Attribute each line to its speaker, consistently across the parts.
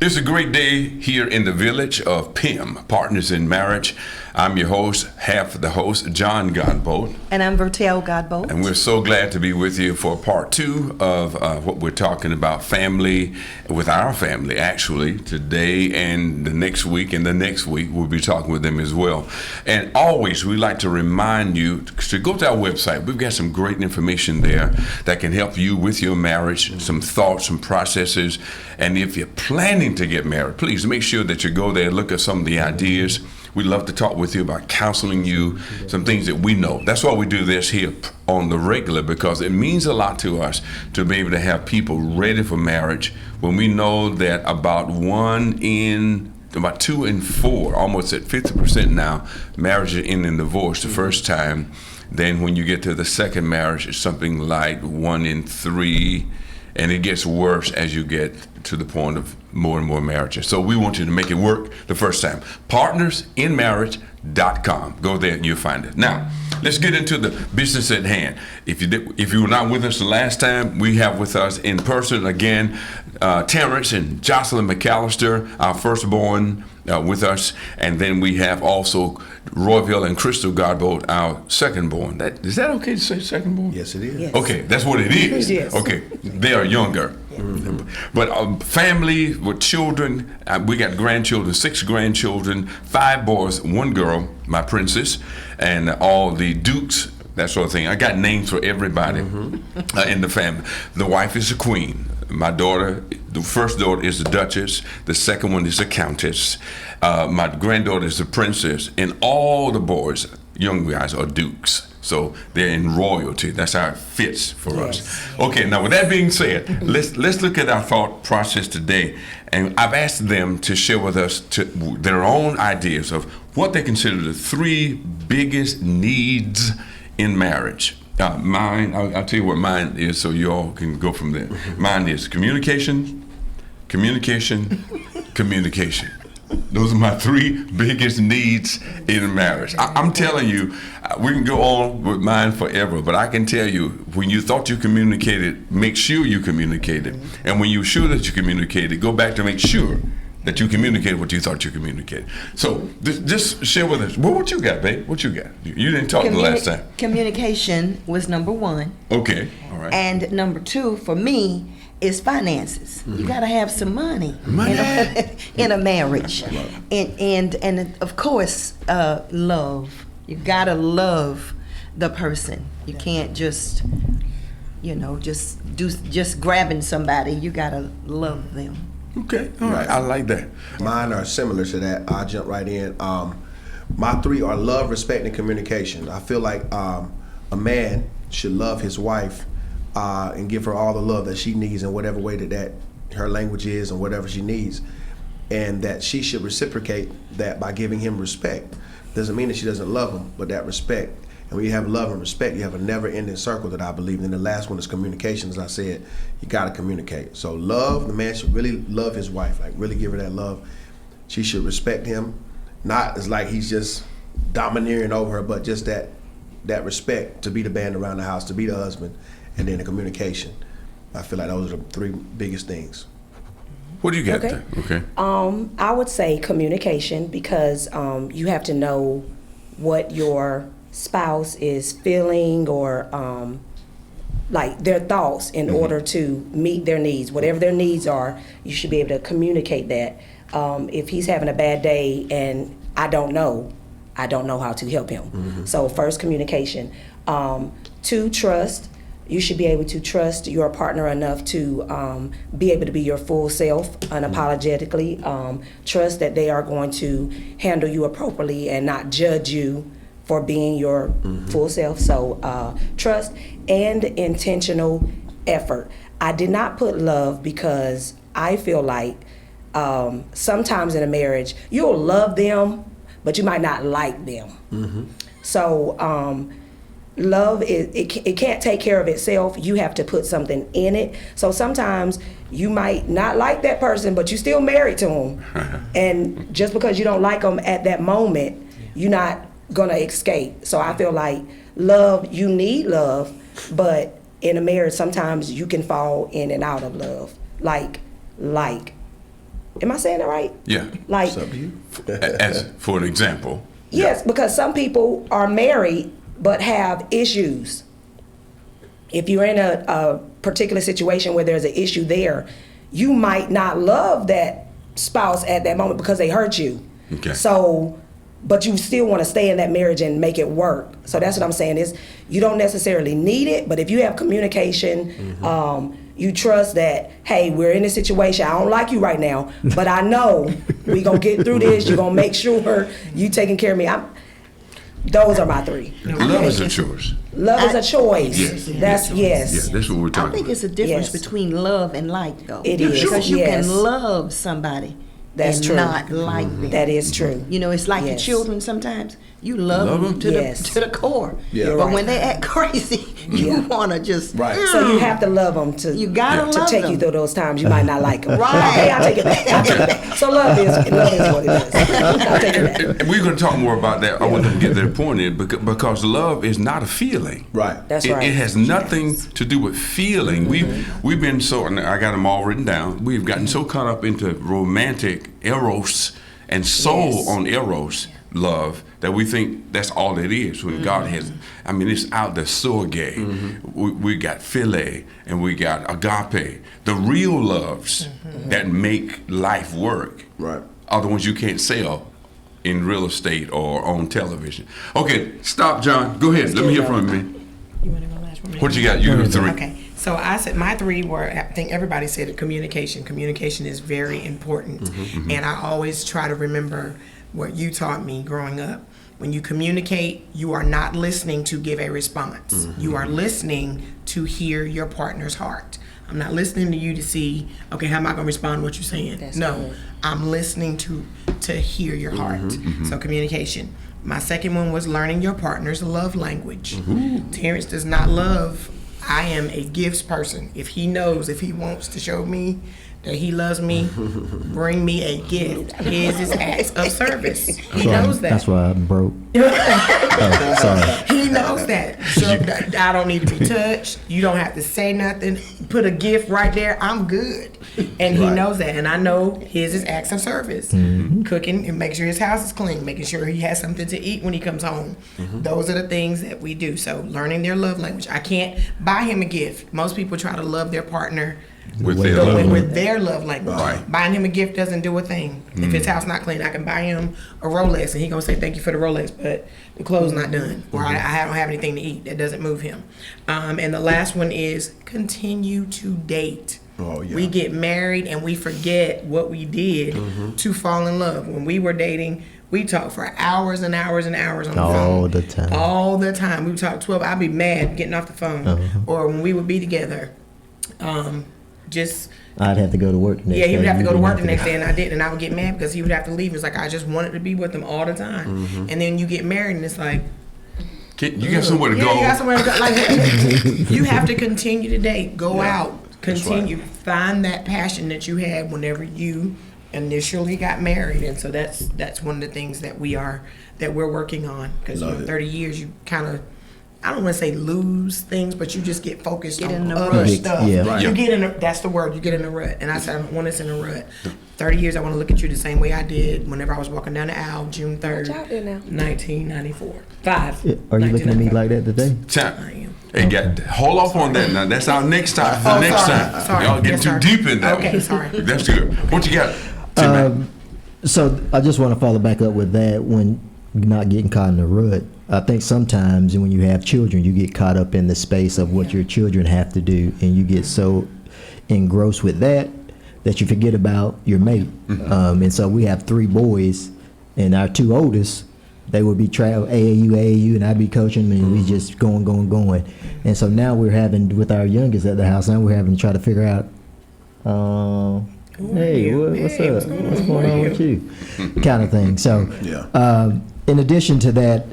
Speaker 1: It's a great day here in the village of PIM, Partners in Marriage. I'm your host, half the host, John Godbolt.
Speaker 2: And I'm Vertel Godbolt.
Speaker 1: And we're so glad to be with you for part two of what we're talking about, family, with our family, actually, today and the next week. And the next week, we'll be talking with them as well. And always, we like to remind you to go to our website. We've got some great information there that can help you with your marriage, some thoughts, some processes. And if you're planning to get married, please make sure that you go there, look at some of the ideas. We'd love to talk with you about counseling you, some things that we know. That's why we do this here on the regular, because it means a lot to us to be able to have people ready for marriage when we know that about 2 in 4, almost at 50% now, marriages end in divorce the first time. Then when you get to the second marriage, it's something like 1 in 3. And it gets worse as you get to the point of more and more marriages. So we want you to make it work the first time. Partnersinmarriage.com. Go there and you'll find it. Now, let's get into the business at hand. If you were not with us the last time, we have with us in person again, Terrence and Jocelyn McAllister, our firstborn, with us. And then we have also Royville and Crystal Godbolt, our secondborn. Is that okay to say secondborn?
Speaker 3: Yes, it is.
Speaker 2: Yes.
Speaker 1: Okay, that's what it is.
Speaker 2: Yes.
Speaker 1: Okay, they are younger.
Speaker 3: Mm-hmm.
Speaker 1: But family with children, we got grandchildren, 6 grandchildren, 5 boys, 1 girl, my princess, and all the dukes, that sort of thing. I got names for everybody in the family. The wife is a queen. My daughter, the first daughter is the Duchess. The second one is the Countess. My granddaughter is the Princess. And all the boys, young guys, are dukes. So they're in royalty. That's how it fits for us. Okay, now with that being said, let's look at our thought process today. And I've asked them to share with us their own ideas of what they consider the 3 biggest needs in marriage. Mine, I'll tell you what mine is so you all can go from there. Mine is communication, communication, communication. Those are my 3 biggest needs in marriage. I'm telling you, we can go on with mine forever, but I can tell you, when you thought you communicated, make sure you communicated. And when you're sure that you communicated, go back to make sure that you communicated what you thought you communicated. So just share with us. What you got, babe? What you got? You didn't talk the last time.
Speaker 2: Communication was number 1.
Speaker 1: Okay, all right.
Speaker 2: And number 2 for me is finances. You got to have some money. In a marriage. And of course, love. You got to love the person. You can't just grabbing somebody. You got to love them.
Speaker 1: Okay, all right. I like that.
Speaker 3: Mine are similar to that. I'll jump right in. My 3 are love, respect, and communication. I feel like a man should love his wife and give her all the love that she needs in whatever way that her language is and whatever she needs. And that she should reciprocate that by giving him respect. Doesn't mean that she doesn't love him, but that respect. And when you have love and respect, you have a never-ending circle that I believe in. And the last one is communication. As I said, you got to communicate. So love, the man should really love his wife, like really give her that love. She should respect him, not as like he's just domineering over her, but just that respect to be the band around the house, to be the husband, and then the communication. I feel like those are the 3 biggest things.
Speaker 1: What do you got
Speaker 4: Okay.
Speaker 1: there? Okay.
Speaker 4: I would say communication, because you have to know what your spouse is feeling or like their thoughts in order to meet their needs. Whatever their needs are, you should be able to communicate that. If he's having a bad day and I don't know how to help him. So first, communication. 2, trust. You should be able to trust your partner enough to be able to be your full self unapologetically. Trust that they are going to handle you appropriately and not judge you for being your full self. So trust and intentional effort. I did not put love because I feel like sometimes in a marriage, you'll love them, but you might not like them. So love it can't take care of itself. You have to put something in it. So sometimes you might not like that person, but you're still married to them. And just because you don't like them at that moment, you're not gonna escape. So I feel like love, you need love, but in a marriage sometimes you can fall in and out of love. Like Am I saying that right?
Speaker 1: Yeah.
Speaker 4: Like,
Speaker 3: It's up to you.
Speaker 1: As for an example.
Speaker 4: yes, because some people are married but have issues. If you're in a particular situation where there's an issue there, you might not love that spouse at that moment because they hurt you.
Speaker 1: Okay.
Speaker 4: So, but you still want to stay in that marriage and make it work. So that's what I'm saying is you don't necessarily need it, but if you have communication, you trust that, hey, we're in this situation. I don't like you right now, but I know we gonna get through this. You're gonna make sure you taking care of me. Those are my three.
Speaker 1: Love is a choice.
Speaker 4: Love is a choice.
Speaker 1: Yes.
Speaker 4: That's yes.
Speaker 1: Yeah, that's what we're
Speaker 2: I
Speaker 1: talking
Speaker 2: think
Speaker 1: about.
Speaker 2: it's a difference
Speaker 4: Yes.
Speaker 2: between love and like, though.
Speaker 4: It is,
Speaker 2: Because you
Speaker 4: yes.
Speaker 2: can love somebody
Speaker 4: That's
Speaker 2: and
Speaker 4: true.
Speaker 2: not like them.
Speaker 4: That is true.
Speaker 2: You know, it's like your
Speaker 4: Yes.
Speaker 2: children sometimes. You love
Speaker 1: Love
Speaker 2: them
Speaker 1: them?
Speaker 2: to
Speaker 4: Yes.
Speaker 2: the core.
Speaker 3: Yeah.
Speaker 2: But
Speaker 4: Right.
Speaker 2: when they act crazy, you
Speaker 4: Yeah.
Speaker 2: want to just...
Speaker 3: Right.
Speaker 4: So you have to love them to
Speaker 2: You gotta
Speaker 4: to
Speaker 2: love
Speaker 4: take
Speaker 2: them.
Speaker 4: you through those times you might not like them.
Speaker 2: Right.
Speaker 4: Okay, I'll take it back. I'll take it back. So love is what it is. I'll take it back.
Speaker 1: And we're going to talk more about that. I want them to get their point in because love is not a feeling.
Speaker 3: Right.
Speaker 4: That's
Speaker 1: It,
Speaker 4: right.
Speaker 1: it has nothing to do with feeling. We've been so, and I got them all written down. We've gotten so caught up into romantic eros and soul
Speaker 4: Yes.
Speaker 1: on eros love that we think that's all it is. When God has, I mean, it's out there, storge. We got philia and we got agape. The real loves that make life work
Speaker 3: Right.
Speaker 1: are the ones you can't sell in real estate or on television. Okay, stop, John. Go ahead. Let me hear from you.
Speaker 5: You want to go last one?
Speaker 1: What you got? You got three.
Speaker 5: Okay, so I said my three were, I think everybody said it, communication. Communication is very important. And I always try to remember what you taught me growing up. When you communicate, you are not listening to give a response. You are listening to hear your partner's heart. I'm not listening to you to see, okay, how am I going to respond to what you're saying?
Speaker 4: That's
Speaker 5: no,
Speaker 4: good.
Speaker 5: I'm listening to hear your heart. So communication. My second one was learning your partner's love language. Terrence does not love. I am a gifts person. If he knows, if he wants to show me that he loves me, bring me a gift. His is acts of service. He knows that.
Speaker 6: That's why I'm broke. Oh, sorry.
Speaker 5: He knows that. So I don't need to be touched. You don't have to say nothing. Put a gift right there. I'm good. And he
Speaker 3: Right.
Speaker 5: knows that. And I know his is acts of service. Cooking and making sure his house is clean. Making sure he has something to eat when he comes home. Those are the things that we do. So learning their love language. I can't buy him a gift. Most people try to love their partner
Speaker 1: With
Speaker 6: With
Speaker 1: their
Speaker 5: but
Speaker 1: love.
Speaker 5: with their love language.
Speaker 1: Right.
Speaker 5: Buying him a gift doesn't do a thing. If his house not clean, I can buy him a Rolex and he gonna say thank you for the Rolex, but the clothes not done, or I don't have anything to eat. That doesn't move him. And the last one is continue to date.
Speaker 3: Oh, yeah.
Speaker 5: We get married and we forget what we did to fall in love. When we were dating, we talked for hours and hours and hours on the phone.
Speaker 6: All the time.
Speaker 5: All the time. We would talk 12. I'd be mad getting off the phone. Or when we would be together, just
Speaker 6: I'd have to go to work the next
Speaker 5: yeah,
Speaker 6: day.
Speaker 5: he would have to
Speaker 6: You
Speaker 5: go to
Speaker 6: didn't
Speaker 5: work
Speaker 6: have
Speaker 5: the next day, and I didn't, and I would get mad because he would have to leave. It's like I just wanted to be with him all the time, and then you get married, and it's like
Speaker 1: You got somewhere to
Speaker 5: yeah,
Speaker 1: go.
Speaker 5: you got somewhere to go. Like you have to continue to date, go out, continue, find that passion that you had whenever you initially got married, and so that's one of the things that we're working on because
Speaker 3: Love it.
Speaker 5: 30 years you kind of. I don't want to say lose things, but you just get focused
Speaker 2: Get in
Speaker 5: on
Speaker 2: the
Speaker 5: other
Speaker 2: rut.
Speaker 5: stuff.
Speaker 6: Yeah.
Speaker 3: Right.
Speaker 5: You get in a, that's the word, you get in a rut. And I said, I don't want us in a rut. 30 years, I want to look at you the same way I did whenever I was walking down the aisle, June 3rd,
Speaker 4: Watch out there now.
Speaker 5: 1994. 5.
Speaker 6: Are you looking at me like that today?
Speaker 5: I
Speaker 1: Time.
Speaker 5: am.
Speaker 1: Hey, hold off on that now. That's our next time. For
Speaker 5: Oh,
Speaker 1: next
Speaker 5: sorry.
Speaker 1: time.
Speaker 5: Sorry.
Speaker 1: Y'all getting
Speaker 5: Yes,
Speaker 1: too
Speaker 5: sir.
Speaker 1: deep in that
Speaker 5: Okay,
Speaker 1: one.
Speaker 5: sorry.
Speaker 1: That's good. What you got? Tim?
Speaker 6: So I just want to follow back up with that when not getting caught in the rut. I think sometimes when you have children, you get caught up in the space of what your children have to do, and you get so engrossed with that you forget about your mate. And so we have 3 boys, and our 2 oldest, they would be travel AAU, and I'd be coaching them, and we just going. And so now we're having, with our youngest at the house, now we're having to try to figure out, hey, what's
Speaker 5: Hey,
Speaker 6: up?
Speaker 5: what's going on?
Speaker 6: What's going on with you? Kind of thing. So,
Speaker 3: Yeah.
Speaker 6: in addition to that,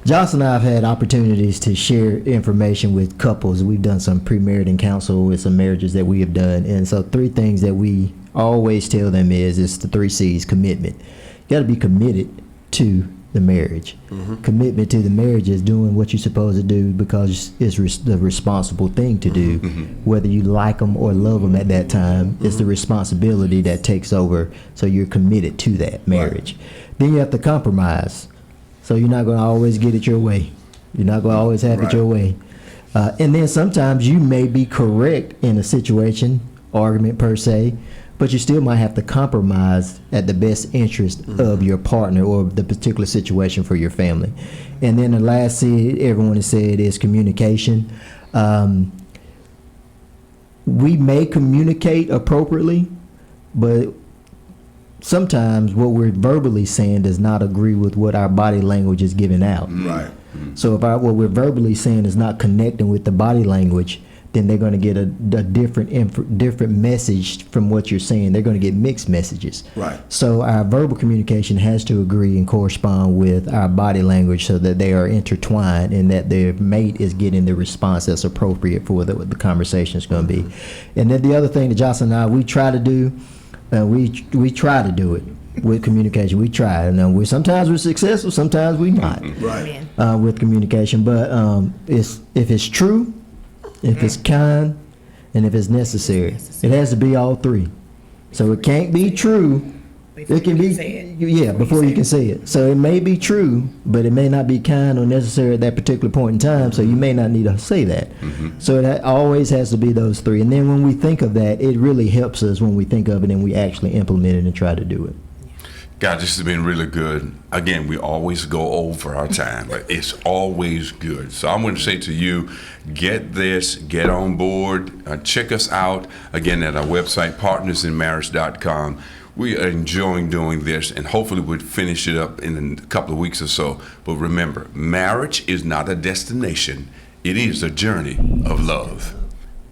Speaker 6: Jocelyn and I have had opportunities to share information with couples. We've done some pre-marriage counsel with some marriages that we have done. And so 3 things that we always tell them is the 3 C's: commitment. You got to be committed to the marriage. Commitment to the marriage is doing what you're supposed to do because it's the responsible thing to do. Whether you like them or love them at that time, it's the responsibility that takes over. So you're committed to that marriage. Then you have to compromise. So you're not going to always get it your way. You're not going to always have it your way. And then sometimes you may be correct in a situation, argument per se, but you still might have to compromise at the best interest of your partner or the particular situation for your family. And then the last thing everyone has said is communication. We may communicate appropriately, but sometimes what we're verbally saying does not agree with what our body language is giving out.
Speaker 3: Right.
Speaker 6: So if what we're verbally saying is not connecting with the body language, then they're going to get a different message from what you're saying. They're going to get mixed messages.
Speaker 3: Right.
Speaker 6: So our verbal communication has to agree and correspond with our body language so that they are intertwined and that their mate is getting the response that's appropriate for what the conversation is going to be. And then the other thing that Jocelyn and I, we try to do, we try to do it with communication. We try. And sometimes we're successful, sometimes we not.
Speaker 3: Right.
Speaker 6: With communication. But if it's true, if it's kind, and if it's necessary. It has to be all three. So it can't be true. It can be, before you can say it. So it may be true, but it may not be kind or necessary at that particular point in time, so you may not need to say that. So it always has to be those three. And then when we think of that, it really helps us when we think of it and we actually implement it and try to do it.
Speaker 1: God, this has been really good. Again, we always go over our time, but it's always good. So I'm going to say to you, get this, get on board, check us out, again, at our website, partnersinmarriage.com. We are enjoying doing this, and hopefully we'll finish it up in a couple of weeks or so. But remember, marriage is not a destination. It is a journey of love.